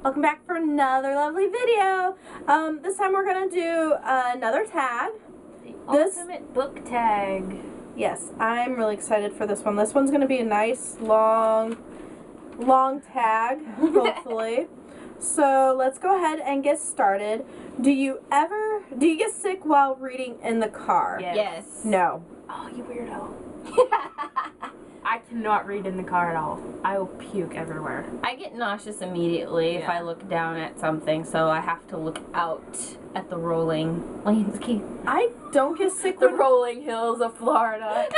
Welcome back for another lovely video. This time we're gonna do another tag. Ultimate book tag. Yes, I'm really excited for this one. This one's gonna be a nice long tag, hopefully. So let's go ahead and get started. Do you get sick while reading in the car? Yes. No. Oh, you weirdo. I cannot read in the car at all. I will puke everywhere. I get nauseous immediately if I look down at something, so I have to look out at the rolling landscape. I don't get sick The when rolling hills of Florida.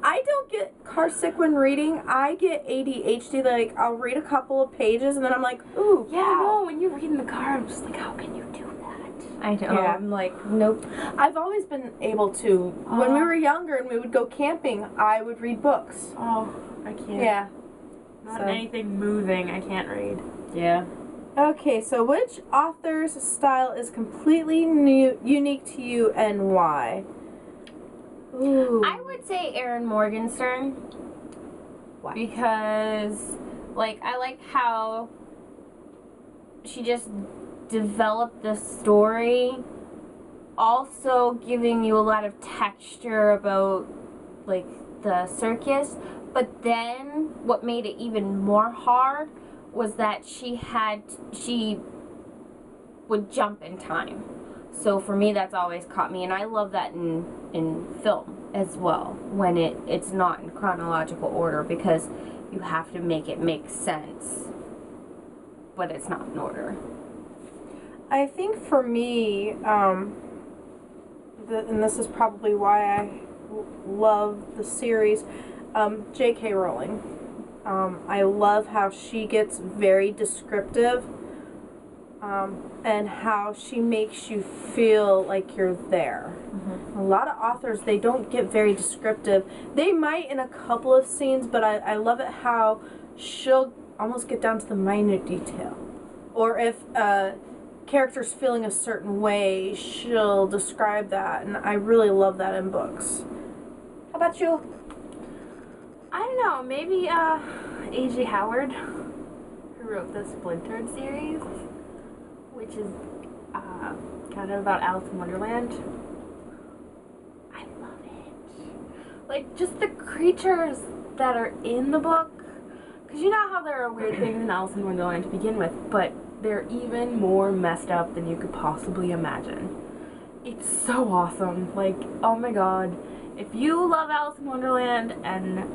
I don't get car sick when reading. I get ADHD. Like, I'll read a couple of pages and then I'm like, ooh, Yeah, wow. no, when you read in the car, I'm just like, how can you do that? I know. Yeah. I'm like, nope. I've always been able to. When we were younger and we would go camping, I would read books. Oh, I can't. Yeah. Not So. anything moving, I can't read. Yeah. Okay, so which author's style is completely unique to you and why? Ooh. I would say Erin Morgenstern. Why? Because, like, I like how she just developed the story, also giving you a lot of texture about, like, the circus. But then, what made it even more hard was that she would jump in time. So for me, that's always caught me, and I love that in film as well, when it's not in chronological order, because you have to make it make sense, but it's not in order. I think for me, and this is probably why I love the series, J.K. Rowling. I love how she gets very descriptive, and how she makes you feel like you're there. Mm-hmm. A lot of authors, they don't get very descriptive. They might in a couple of scenes, but I love it how she'll almost get down to the minute detail. Or if a character's feeling a certain way, she'll describe that, and I really love that in books. How about you? I don't know, maybe A.J. Howard, who wrote the Splintered series, which is kind of about Alice in Wonderland. I love it. Like, just the creatures that are in the book, because you know how there are weird things in Alice in Wonderland to begin with, but they're even more messed up than you could possibly imagine. It's so awesome. Like, oh my god. If you love Alice in Wonderland and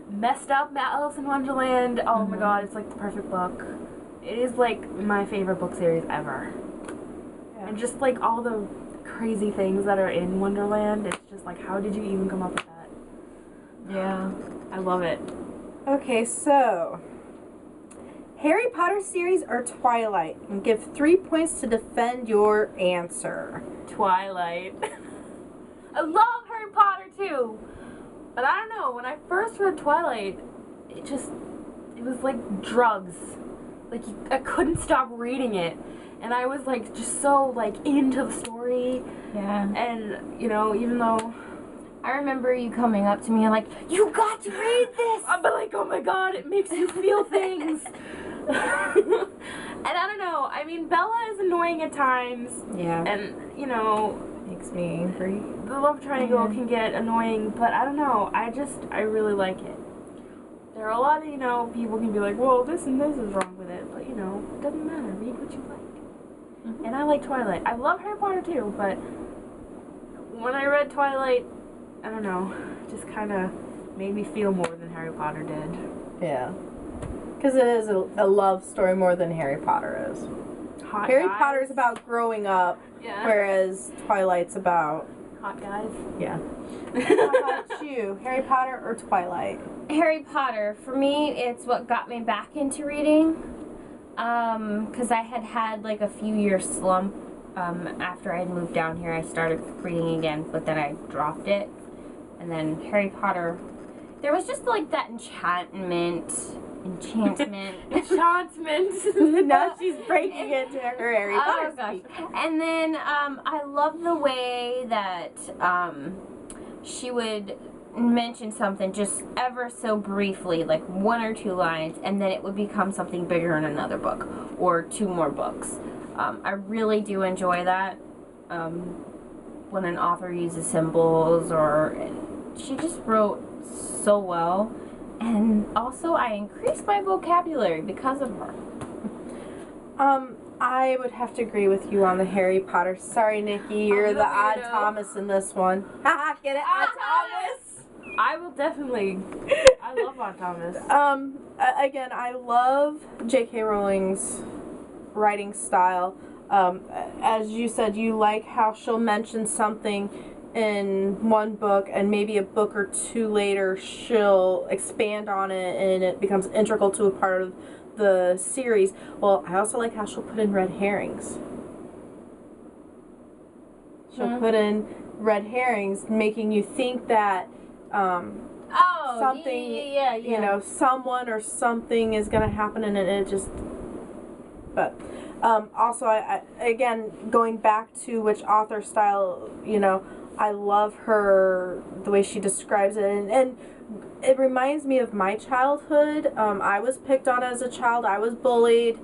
messed up Alice in Wonderland, oh my god, it's like the perfect book. It is like my favorite book series ever. Yeah. And just like all the crazy things that are in Wonderland, it's just like, how did you even come up with that? Yeah. I love it. Okay, so Harry Potter series or Twilight? And give 3 points to defend your answer. Twilight. I love Harry Potter too, but I don't know, when I first read Twilight, it was like drugs. Like, I couldn't stop reading it, and I was like just so like into the story. Yeah. And you know, even though I remember you coming up to me and like, you got to read this! I'm like, oh my god, it makes you feel things. And I don't know, I mean, Bella is annoying at times, Yeah. and you know, Makes me angry. the love triangle can get annoying, but I don't know, I really like it. There are a lot of, you know, people can be like, well, this and this is wrong with it, but you know, it doesn't matter, read what you like. And I like Twilight. I love Harry Potter too, but when I read Twilight, I don't know, it just kind of made me feel more than Harry Potter did. Yeah. Because it is a love story more than Harry Potter is. Hot Harry guys. Potter's about growing up, Yeah. whereas Twilight's about... Hot guys. Yeah. How about you? Harry Potter or Twilight? Harry Potter, for me, it's what got me back into reading. Because I had like a few year slump. After I had moved down here, I started reading again, but then I dropped it. And then Harry Potter, there was just like that enchantment. Now she's breaking into her Harry Potter speak. And then I love the way that she would mention something just ever so briefly, like 1 or 2 lines, and then it would become something bigger in another book or 2 more books. I really do enjoy that when an author uses symbols, or she just wrote so well, and also I increased my vocabulary because of her. I would have to agree with you on the Harry Potter. Sorry, Nikki, you're the odd Thomas in this one. Haha, get it, odd Thomas. I will definitely. I love Odd Thomas. Again, I love J.K. Rowling's writing style. As you said, you like how she'll mention something in one book, and maybe a book or 2 later she'll expand on it, and it becomes integral to a part of the series. Well, I also like how she'll put in red herrings. She'll put in red herrings, making you think that something, you know, someone or something is going to happen, and it just. But also, I again, going back to which author style, you know, I love the way she describes it, and it reminds me of my childhood. I was picked on as a child. I was bullied,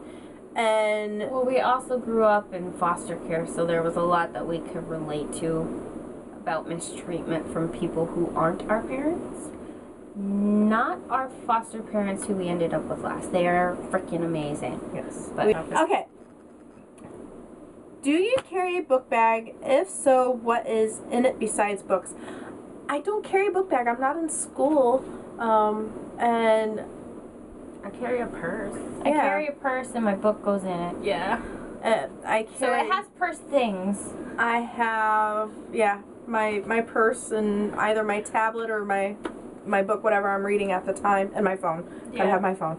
and well, we also grew up in foster care, so there was a lot that we could relate to about mistreatment from people who aren't our parents. Not our foster parents who we ended up with last. They are freaking amazing. yes. But Okay. Do you carry a book bag? If so, what is in it besides books? I don't carry a book bag. I'm not in school. And I carry a purse. I carry a purse and my book goes in it. Yeah. I So carry. it has purse things. I have my purse and either my tablet or my book, whatever I'm reading at the time, and my phone. I have my phone.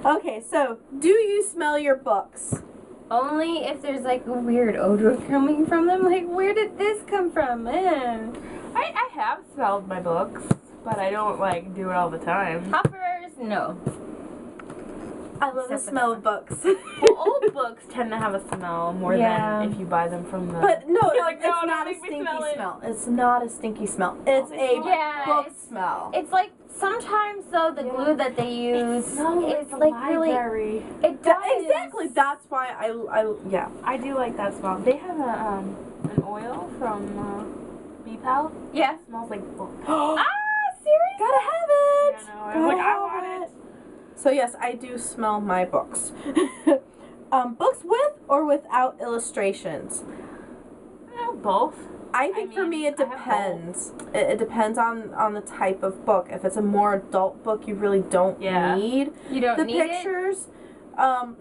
Okay, so do you smell your books? Only if there's like a weird odor coming from them. Like, where did this come from, man? I have smelled my books, but I don't like do it all the time. Hoppers, no. I love the smell of books. Well, old books tend to have a smell more than if you buy them from the. But no, Like, it's no, not don't a make me stinky smell it. smell. It's not a stinky smell. It's a book smell. It's like sometimes though the glue that they use is like library. really. It does. Exactly. That's why I I do like that smell. They have an oil from BePal. Yeah. It smells like books. Ah, seriously? Gotta have it. I know. I'm like, I want it. So yes, I do smell my books. Books with or without illustrations? Both. I think for me it I have depends. It depends on the type of book. If it's a more adult book, you really don't need You don't the need pictures.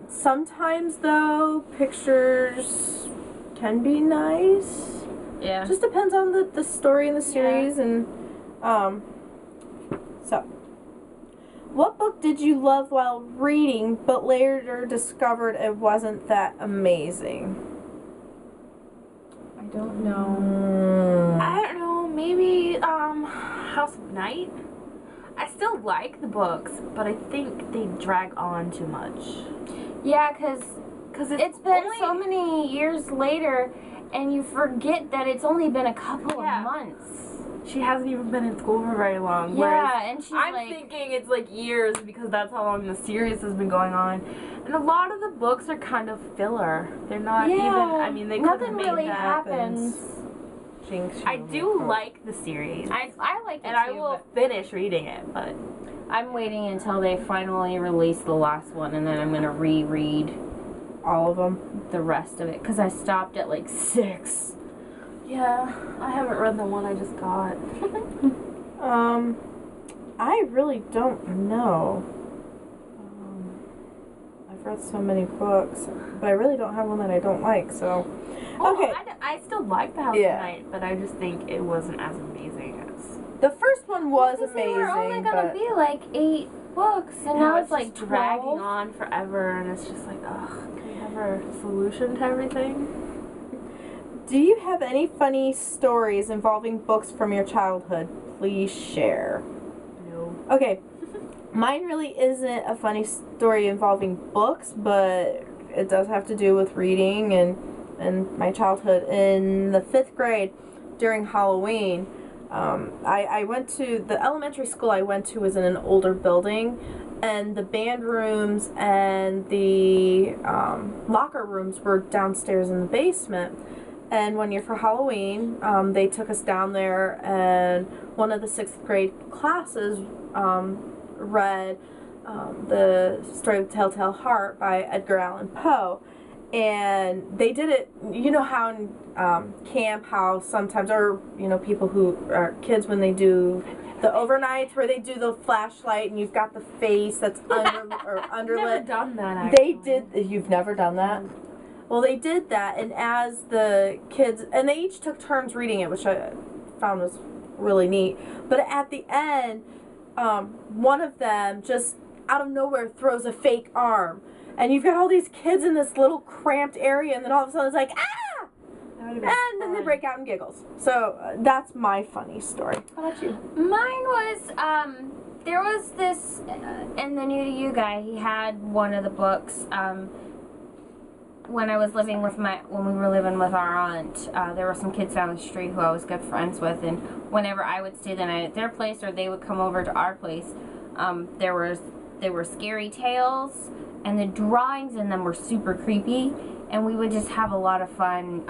Sometimes though, pictures can be nice. it? Yeah. Just depends on the story and the series and so. What book did you love while reading, but later discovered it wasn't that amazing? I don't know. I don't know. Maybe House of Night. I still like the books, but I think they drag on too much. Yeah, because it's been only- so many years later, and you forget that it's only been a couple Yeah. of months. She hasn't even been in school for very long. Yeah, whereas and she's I'm like, thinking it's like years because that's how long the series has been going on. And a lot of the books are kind of filler. They're not even, I mean, they could have nothing made really that. happens. Jinx. I do like the series. I like it and too, I will finish reading it, but I'm waiting until they finally release the last one, and then I'm gonna reread all of them. the rest of it because I stopped at like 6. yeah, I haven't read the one I just got. I really don't know. I've read so many books, but I really don't have one that I don't like. So, okay. I still like the House Yeah. of Night, but I just think it wasn't as amazing as. The first one was Because amazing, they were only gonna but be like 8 books, and now it's like just dragging 12. on forever, and it's just like, ugh, can we have a solution to everything? do you have any funny stories involving books from your childhood? Please share. No. Okay, mine really isn't a funny story involving books, but it does have to do with reading and my childhood. In the 5th grade, during Halloween, I went to the elementary school I went to was in an older building, and the band rooms and the locker rooms were downstairs in the basement. And one year for Halloween, they took us down there, and one of the 6th grade classes read the story of Telltale Heart by Edgar Allan Poe. And they did it, you know how in camp, how sometimes, or, you know, people who are kids when they do the overnights where they do the flashlight and you've got the face that's underlit. Never done that, actually. They did, you've never done that? Well, they did that, and as the kids, and they each took turns reading it, which I found was really neat. But at the end, one of them just out of nowhere throws a fake arm. And you've got all these kids in this little cramped area, and then all of a sudden it's like, ah! And then they break out in giggles. So that's my funny story. How about you? Mine was, there was this, in the New to You guy, he had one of the books, when I was living with when we were living with our aunt, there were some kids down the street who I was good friends with, and whenever I would stay the night at their place or they would come over to our place, there were scary tales, and the drawings in them were super creepy, and we would just have a lot of fun,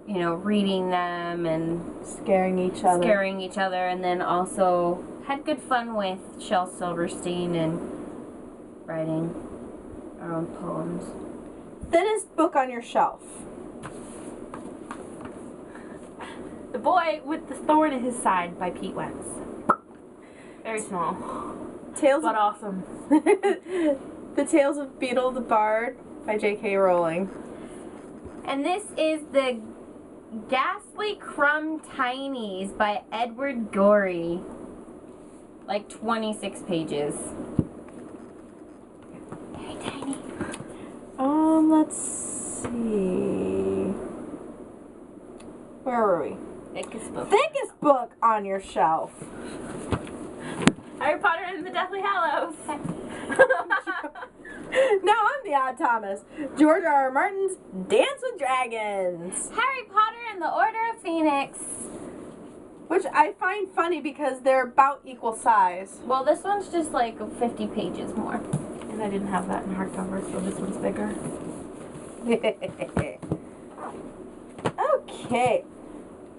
you know, reading them and scaring each other, and then also had good fun with Shel Silverstein and writing our own poems. Thinnest book on your shelf. The Boy with the Thorn in His Side by Pete Wentz. Very small, but awesome. The Tales of Beetle the Bard by J.K. Rowling. And this is the Ghastly Crumb Tinies by Edward Gorey. Like 26 pages. Very tiny. Let's see. Where were we? Thickest book. Thickest book on your shelf. Harry Potter and the Deathly Hallows. Now I'm the Odd Thomas. George R. R. Martin's Dance with Dragons. Harry Potter and the Order of Phoenix. Which I find funny because they're about equal size. Well, this one's just like 50 pages more. And I didn't have that in hardcover, so this one's bigger. Okay.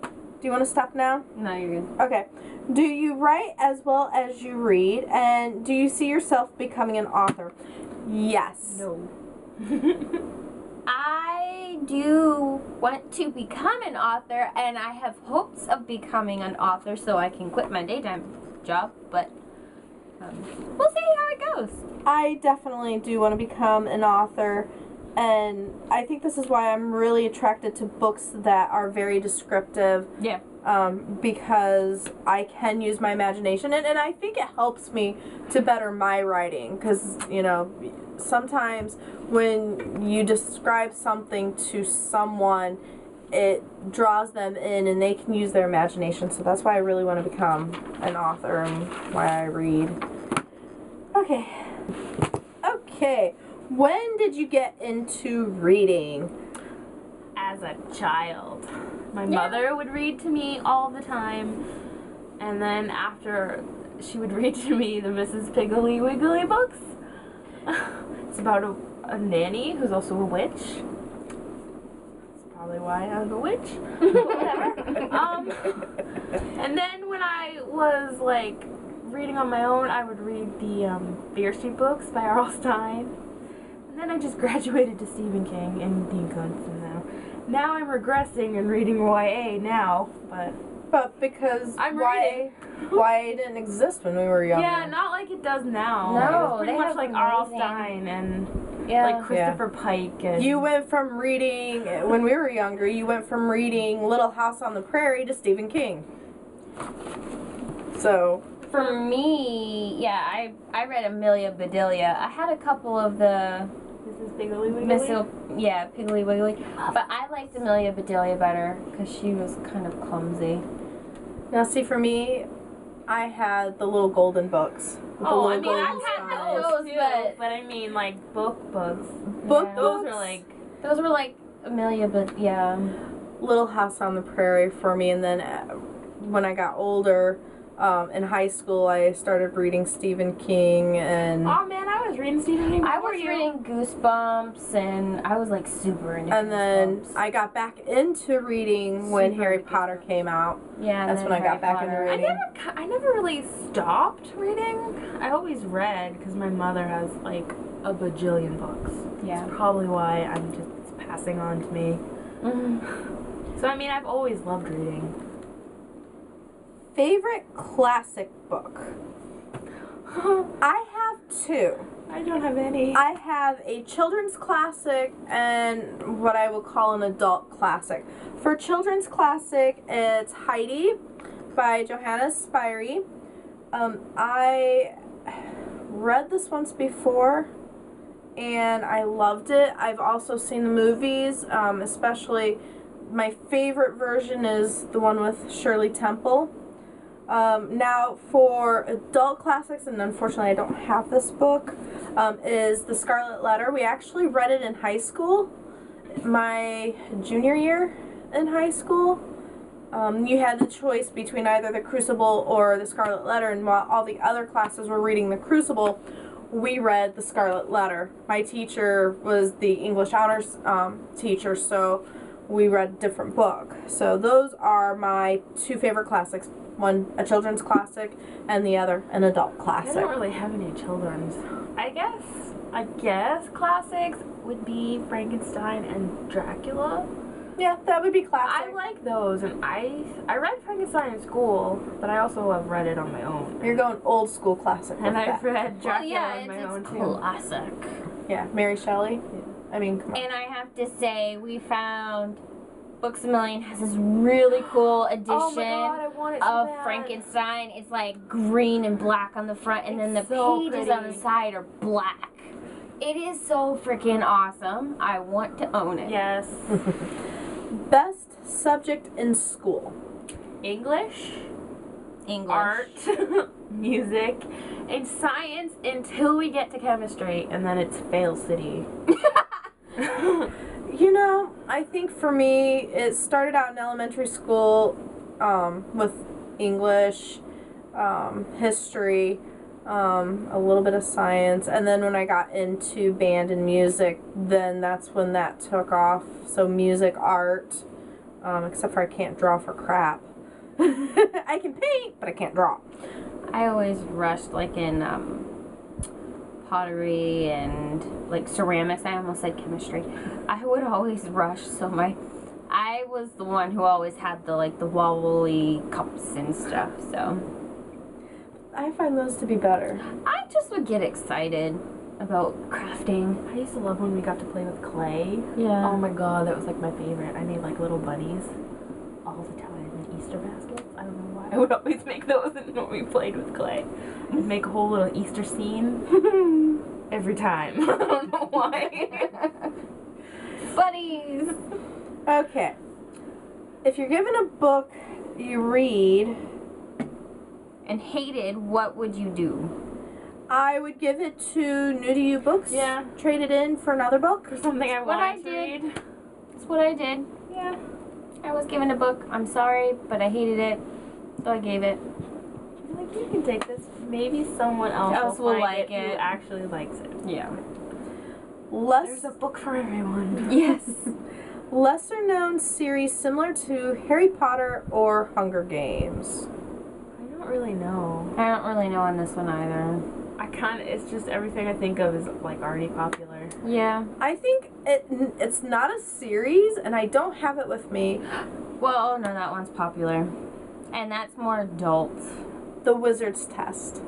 Do you want to stop now? No, you're good. Okay. Do you write as well as you read? And do you see yourself becoming an author? Yes. No. I do want to become an author, and I have hopes of becoming an author so I can quit my daytime job, but we'll see how it goes. I definitely do want to become an author, and I think this is why I'm really attracted to books that are very descriptive. Yeah. Because I can use my imagination, and I think it helps me to better my writing, because, you know, sometimes when you describe something to someone, it draws them in and they can use their imagination. So that's why I really want to become an author and why I read. Okay. When did you get into reading? As a child. My mother would read to me all the time, and then after she would read to me the Mrs. Piggly Wiggly books. It's about a nanny who's also a witch. That's probably why I'm a witch. Whatever. And then when I was like reading on my own, I would read the Fear Street books by R.L. Stine. And then I just graduated to Stephen King and Dean Koontz, and now I'm regressing and reading YA now, but because I'm YA didn't exist when we were younger. Yeah, not like it does now. No, it's pretty much like R.L. Stine and like Christopher Pike. And you went from reading, when we were younger, you went from reading Little House on the Prairie to Stephen King. So For me, yeah, I read Amelia Bedelia. I had a couple of the Mrs. Piggly Wiggly. Piggly Wiggly. But I liked Amelia Bedelia better because she was kind of clumsy. now, see, for me, I had the little golden books. Oh, I mean, I've had had those, those too, but I mean, like, books. Book Those books? are like... Those were like Amelia, but yeah. Little House on the Prairie for me, and then when I got older, in high school, I started reading Stephen King and. Oh man, I was reading Stephen King. I was reading Goosebumps, and I was like super into And then Goosebumps. I got back into reading when Super Harry into Potter Goosebumps. came out. Yeah, and That's then when I got Harry back into Potter. reading. I never really stopped reading. I always read because my mother has like a bajillion books. Yeah. That's probably why I'm just it's passing on to me. Mm-hmm. So I mean, I've always loved reading. Favorite classic book? I have two. I don't have any. I have a children's classic and what I would call an adult classic. For children's classic, it's Heidi by Johanna Spyri. I read this once before and I loved it. I've also seen the movies, especially my favorite version is the one with Shirley Temple. Now for adult classics, and unfortunately I don't have this book, is The Scarlet Letter. We actually read it in high school, my junior year in high school. You had the choice between either The Crucible or The Scarlet Letter, and while all the other classes were reading The Crucible, we read The Scarlet Letter. My teacher was the English honors teacher, so we read a different book. So those are my two favorite classics. One a children's classic and the other an adult I classic. don't really have any children's. I guess classics would be Frankenstein and Dracula. Yeah, that would be classic. I like those, and I read Frankenstein in school, but I also have read it on my own. You're going old school classic. And with I've that. read Well, Dracula yeah, on my own it's too. classic. Yeah, Mary Shelley. I mean, come on. And I have to say, we found Books A Million has this really cool edition Oh my god, I want it so of bad. Frankenstein. It's like green and black on the front, and then the It's so pages on the pretty. side are black. It is so freaking awesome. I want to own it. Yes. Best subject in school. English, English. art, music, and science until we get to chemistry, and then it's fail city. You know, I think for me, it started out in elementary school with English, history, a little bit of science, and then when I got into band and music, then that's when that took off. So music, art, except for I can't draw for crap. I can paint, but I can't draw. I always rushed like in pottery and like ceramics. I almost said chemistry. I would always rush, so I was the one who always had the wobbly cups and stuff. So I find those to be better. I just would get excited about crafting. I used to love when we got to play with clay. Yeah. Oh my god, that was like my favorite. I made like little bunnies all the time and Easter baskets. I don't know why. I would always make those when we played with clay. I'd make a whole little Easter scene every time. I don't know why. Buddies. Okay. If you're given a book you read, And hated, what would you do? I would give it to New to You Books. Yeah. Trade it in for another book. For something I What I wanted to did. read. That's what I did. Yeah. I was given a book. I'm sorry, but I hated it, so I gave it. Like, you can take this. Maybe someone else will find like who it. actually likes it. Yeah. There's a book for everyone. Yes. Lesser known series similar to Harry Potter or Hunger Games. I don't really know. I don't really know on this one either. It's just everything I think of is like already popular. Yeah. I think it's not a series, and I don't have it with me. Well, oh no, that one's popular. And that's more adult. The Wizard's Test.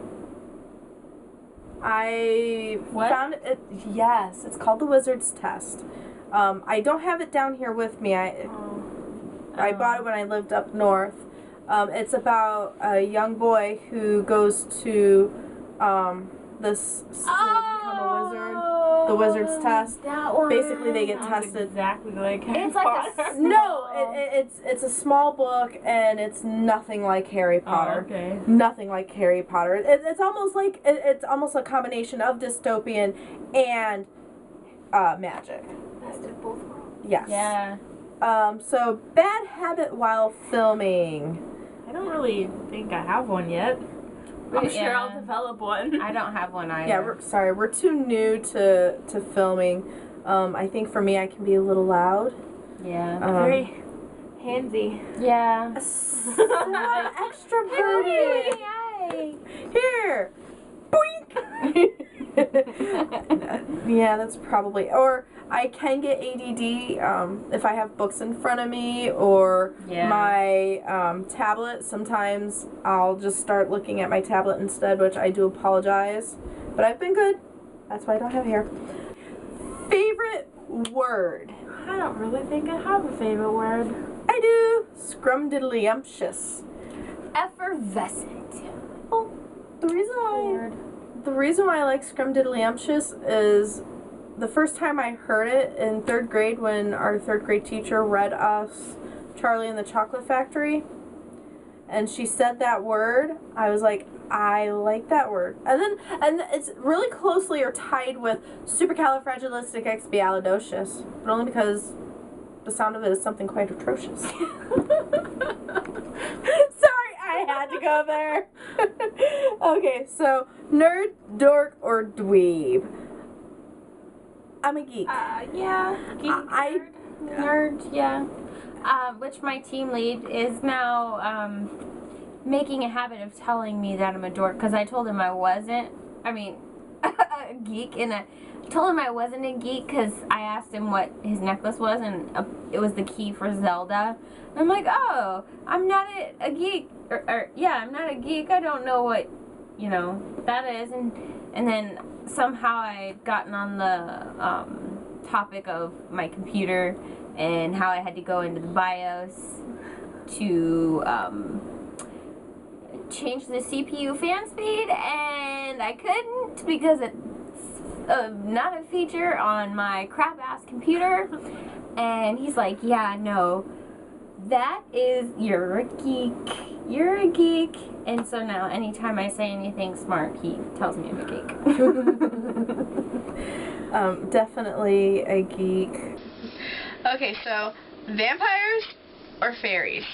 I What? found it. Yes, it's called The Wizard's Test. I don't have it down here with me. I bought it when I lived up north. It's about a young boy who goes to this school to become a wizard. The Wizard's Test. That one. Basically, they get Sounds tested. exactly like Harry It's like a Potter. No, it's a small book, and it's nothing like Harry Potter. Oh, okay. Nothing like Harry Potter. It's almost like it's almost a combination of dystopian and magic. Best of both worlds. Yes. Yeah. So bad habit while filming. I don't really think I have one yet. I'm sure Yeah. I'll develop one. I don't have one either. Yeah, we're too new to filming. I think for me, I can be a little loud. Yeah. Very handsy. Yeah. Extroverted. Yay! Here, boink. Yeah, that's probably. Or I can get ADD if I have books in front of me or Yeah. my tablet. Sometimes I'll just start looking at my tablet instead, which I do apologize. But I've been good. That's why I don't have hair. Favorite word? I don't really think I have a favorite word. I do. Scrumdiddlyumptious. Effervescent. Well, the reason why I like scrumdiddlyumptious is the first time I heard it in 3rd grade when our 3rd grade teacher read us Charlie and the Chocolate Factory, and she said that word, I was like, I like that word. And it's really closely or tied with supercalifragilisticexpialidocious, but only because the sound of it is something quite atrocious. Sorry, I had to go there. Okay, so nerd, dork, or dweeb? I'm a geek. Yeah. Nerd, yeah. Which my team lead is now making a habit of telling me that I'm a dork because I told him I wasn't. I mean, a geek, and I told him I wasn't a geek because I asked him what his necklace was, and it was the key for Zelda. And I'm like, oh, I'm not a geek, yeah, I'm not a geek. I don't know what that is, and then somehow I gotten on the topic of my computer and how I had to go into the BIOS to change the CPU fan speed, and I couldn't because it's not a feature on my crap ass computer. And he's like, yeah, no, that is, you're a geek. You're a geek. And so now anytime I say anything smart, he tells me I'm a geek. Definitely a geek. Okay, so vampires or fairies?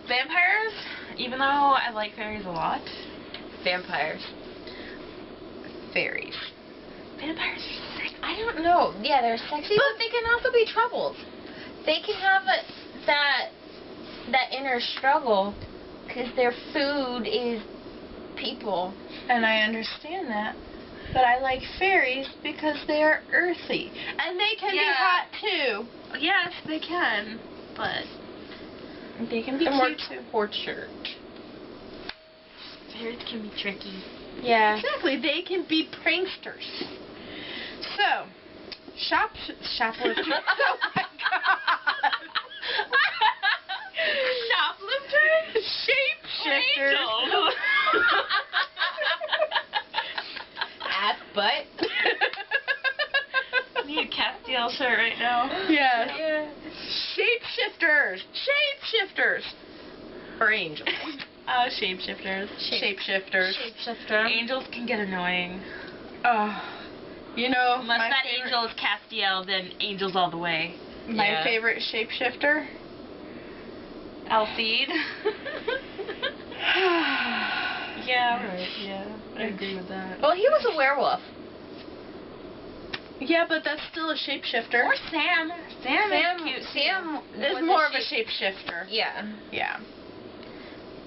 Vampires, even though I like fairies a lot. Vampires. Fairies. Vampires are sick. I don't know. Yeah, they're sexy, but they can also be troubled. They can have that inner struggle because their food is people. And I understand that. But I like fairies because they are earthy. And they can be hot too. Yes, they can, but They can be more cute too. Tortured. fairies can be tricky. Yeah. Exactly, they can be pranksters. So, shoplifters. Oh my god. Shoplifters? Shapeshifters. Ass butt. Need a Castiel shirt right now. Yes. Yeah. Shapeshifters. Shapeshifters. Or angels. Shapeshifters. Shapeshifters. Shapeshifter. Angels can get annoying. You know, Unless my that favorite, angel is Castiel, then angels all the way. my Yeah. favorite shapeshifter. Alcide. Yeah, right. Yeah, I agree with that. Well, he was a werewolf. Yeah, but that's still a shapeshifter. Or Sam. Sam is cute. Sam Is was more of a shapeshifter. Yeah. Yeah.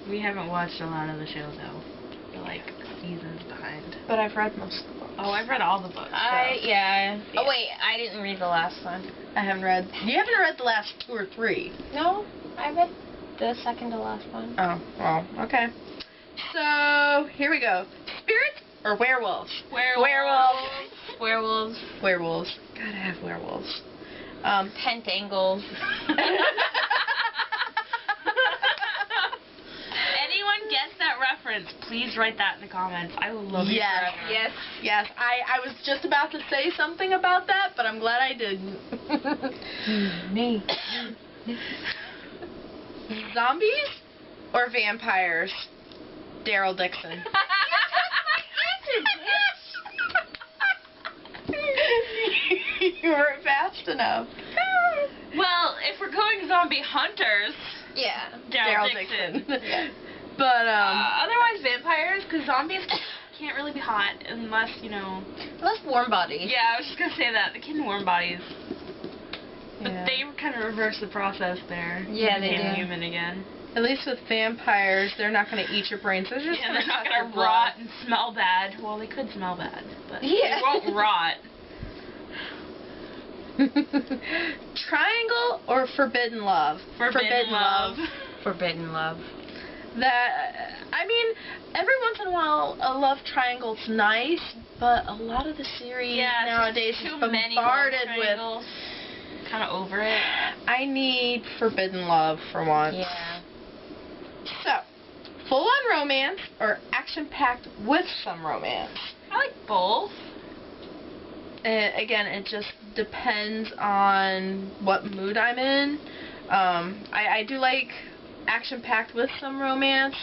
We haven't watched a lot of the show though. We're like seasons behind. But I've read most of the books. Oh, I've read all the books. Yeah. Oh wait, I didn't read the last one. I haven't read. You haven't read the last 2 or 3. No, I read the second to last one. Oh, well, okay. So, here we go. Spirits or werewolves? Werewolves. Werewolves. Werewolves. Gotta have werewolves. Pentangles. Anyone gets that reference, please write that in the comments. I will love you Yes. forever. Yes. Yes, I was just about to say something about that, but I'm glad I didn't. Me. Zombies or vampires? Daryl Dixon. You weren't fast enough. Well, if we're we're going zombie hunters. Yeah. Daryl Dixon. Yeah. But Otherwise vampires, because zombies can't really be hot unless, Less warm bodies. Yeah, I was just gonna say that. The kid in warm bodies. But yeah. they kind of reverse the process there. Yeah, they Became do. human again. At least with vampires, they're not going to eat your brains. They're just Yeah, going they're to not suck your gonna blood. rot and smell bad. Well, they could smell bad, but Yeah. they won't rot. Triangle or forbidden love? Forbidden love. Forbidden love. That, I mean, every once in a while, a love triangle's nice, but a lot of the series Yeah, nowadays is too many bombarded with. Kind of over it. I need forbidden love for once. Yeah. So, full-on romance or action-packed with some romance? I like both. And again, it just depends on what mood I'm in. I do like action-packed with some romance.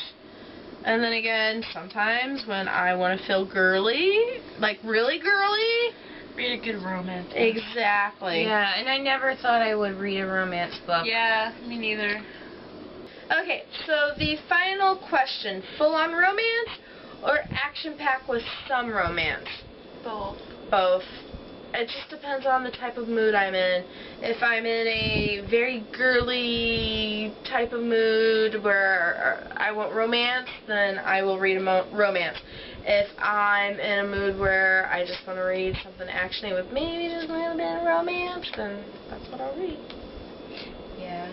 And then again, sometimes when I want to feel girly, like really girly. Read a good romance. Exactly. Yeah, and I never thought I would read a romance book. Yeah, me neither. Okay, so the final question, full-on romance or action-packed with some romance? Both. Both. It just depends on the type of mood I'm in. If I'm in a very girly type of mood where I want romance, then I will read a romance. If I'm in a mood where I just want to read something actiony with maybe just a little bit of romance, then that's what I'll read. Yeah.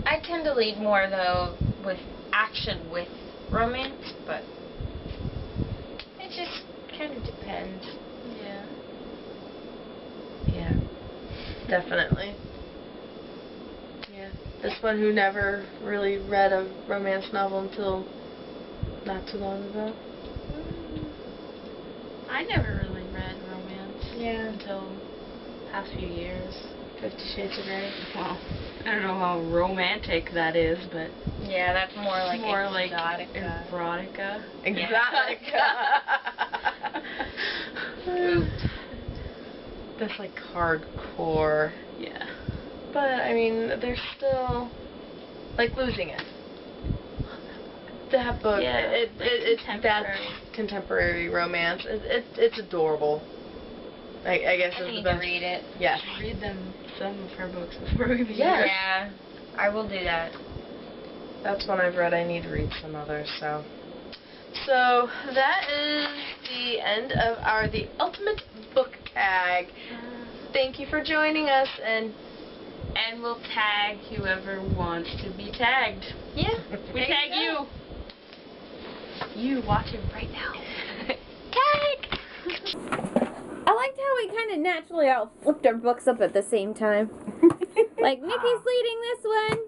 I tend to lead more, though, with action with romance, but it just kind of depends. Yeah. Yeah. Definitely. Yeah. This one who never really read a romance novel until not too long ago. I never really read romance. Yeah. Until past few years. 50 Shades of Grey. Well, I don't know how romantic that is, but Yeah, that's more like exotica. exotica. Exotica. That's like hardcore. Yeah. But, I mean, they're still, like, Losing It. That book, Yeah, it's contemporary. that's contemporary romance. It's adorable. I guess I is the need to best. read it. Yes. Read some of her books before we begin. Yes. Yeah, I will do that. That's one I've read. I need to read some others. So that is the end of the Ultimate Book Tag. Thank you for joining us, and we'll tag whoever wants to be tagged. Yeah. We tag you. You watching right now. Tag! I liked how we kind of naturally all flipped our books up at the same time. Like, Nikki's leading this one.